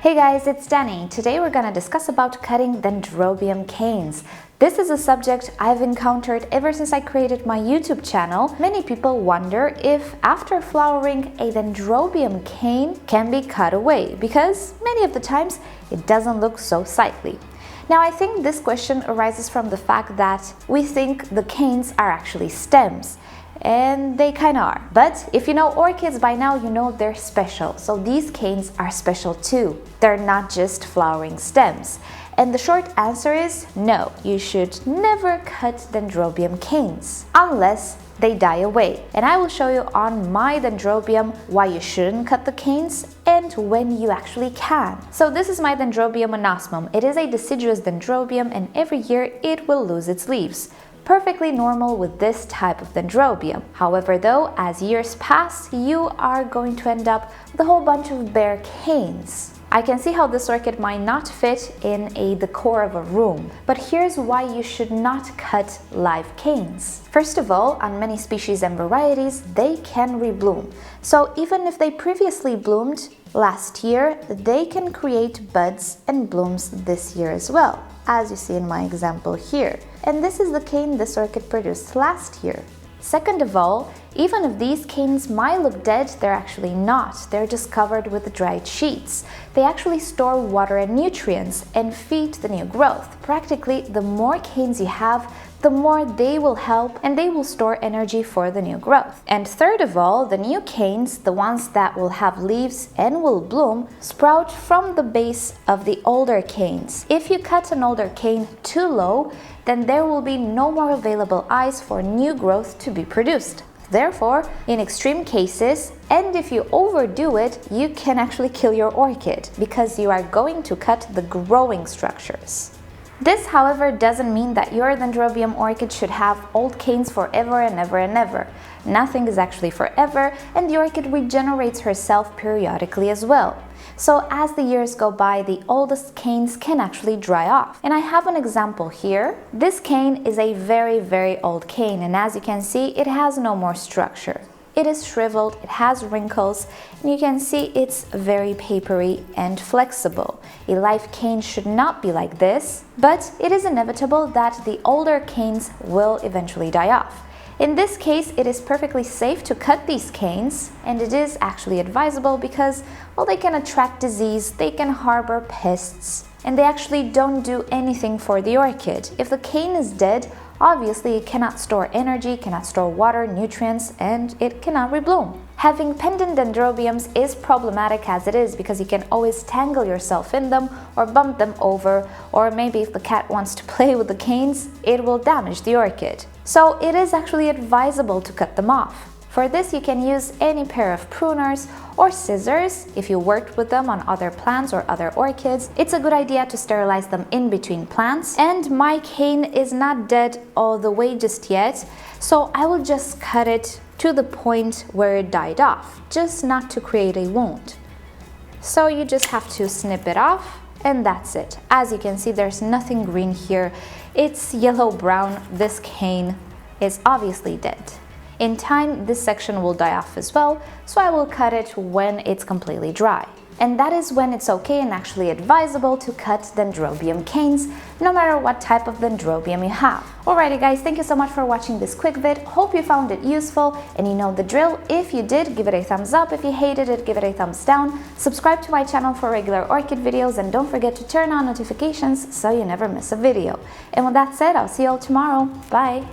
Hey guys, it's Danny. Today we're gonna discuss about cutting Dendrobium canes. This is a subject I've encountered ever since I created my YouTube channel. Many people wonder if after flowering a Dendrobium cane can be cut away because many of the times it doesn't look so sightly. Now I think this question arises from the fact that we think the canes are actually stems. And they kind of are. But if you know orchids by now, you know they're special. So these canes are special too. They're not just flowering stems. And the short answer is no, you should never cut Dendrobium canes unless they die away. And I will show you on my Dendrobium why you shouldn't cut the canes and when you actually can. So this is my Dendrobium monosmum. It is a deciduous dendrobium and every year it will lose its leaves. Perfectly normal with this type of dendrobium. However though, as years pass, you are going to end up with a whole bunch of bare canes. I can see how this orchid might not fit in the decor of a room, but here's why you should not cut live canes. First of all, on many species and varieties, they can rebloom. So even if they previously bloomed last year, they can create buds and blooms this year as well, as you see in my example here. And this is the cane this orchid produced last year. Second of all, even if these canes might look dead, they're actually not. They're just covered with dried sheets. They actually store water and nutrients and feed the new growth. Practically, the more canes you have, the more they will help and they will store energy for the new growth. And third of all, the new canes, the ones that will have leaves and will bloom, sprout from the base of the older canes. If you cut an older cane too low, then there will be no more available eyes for new growth to be produced. Therefore, in extreme cases, and if you overdo it, you can actually kill your orchid because you are going to cut the growing structures. This, however, doesn't mean that your Dendrobium orchid should have old canes forever and ever and ever. Nothing is actually forever, and the orchid regenerates herself periodically as well. So as the years go by, the oldest canes can actually dry off. And I have an example here. This cane is a very, very old cane, and as you can see, it has no more structure. It is shriveled, it has wrinkles, and you can see it's very papery and flexible. A live cane should not be like this, but it is inevitable that the older canes will eventually die off. In this case, it is perfectly safe to cut these canes, and it is actually advisable because, well, they can attract disease, they can harbor pests, and they actually don't do anything for the orchid. If the cane is dead, obviously it cannot store energy, cannot store water, nutrients, and it cannot rebloom. Having pendant dendrobiums is problematic as it is because you can always tangle yourself in them or bump them over, or maybe if the cat wants to play with the canes, it will damage the orchid. So it is actually advisable to cut them off. For this, you can use any pair of pruners or scissors. If you worked with them on other plants or other orchids, it's a good idea to sterilize them in between plants. And my cane is not dead all the way just yet, so I will just cut it to the point where it died off, just not to create a wound. So you just have to snip it off, and that's it. As you can see, there's nothing green here. It's yellow-brown. This cane is obviously dead. In time, this section will die off as well, so I will cut it when it's completely dry. And that is when it's okay and actually advisable to cut Dendrobium canes, no matter what type of Dendrobium you have. Alrighty guys, thank you so much for watching this quick vid. Hope you found it useful, and you know the drill. If you did, give it a thumbs up. If you hated it, give it a thumbs down. Subscribe to my channel for regular orchid videos, and don't forget to turn on notifications so you never miss a video. And with that said, I'll see you all tomorrow. Bye!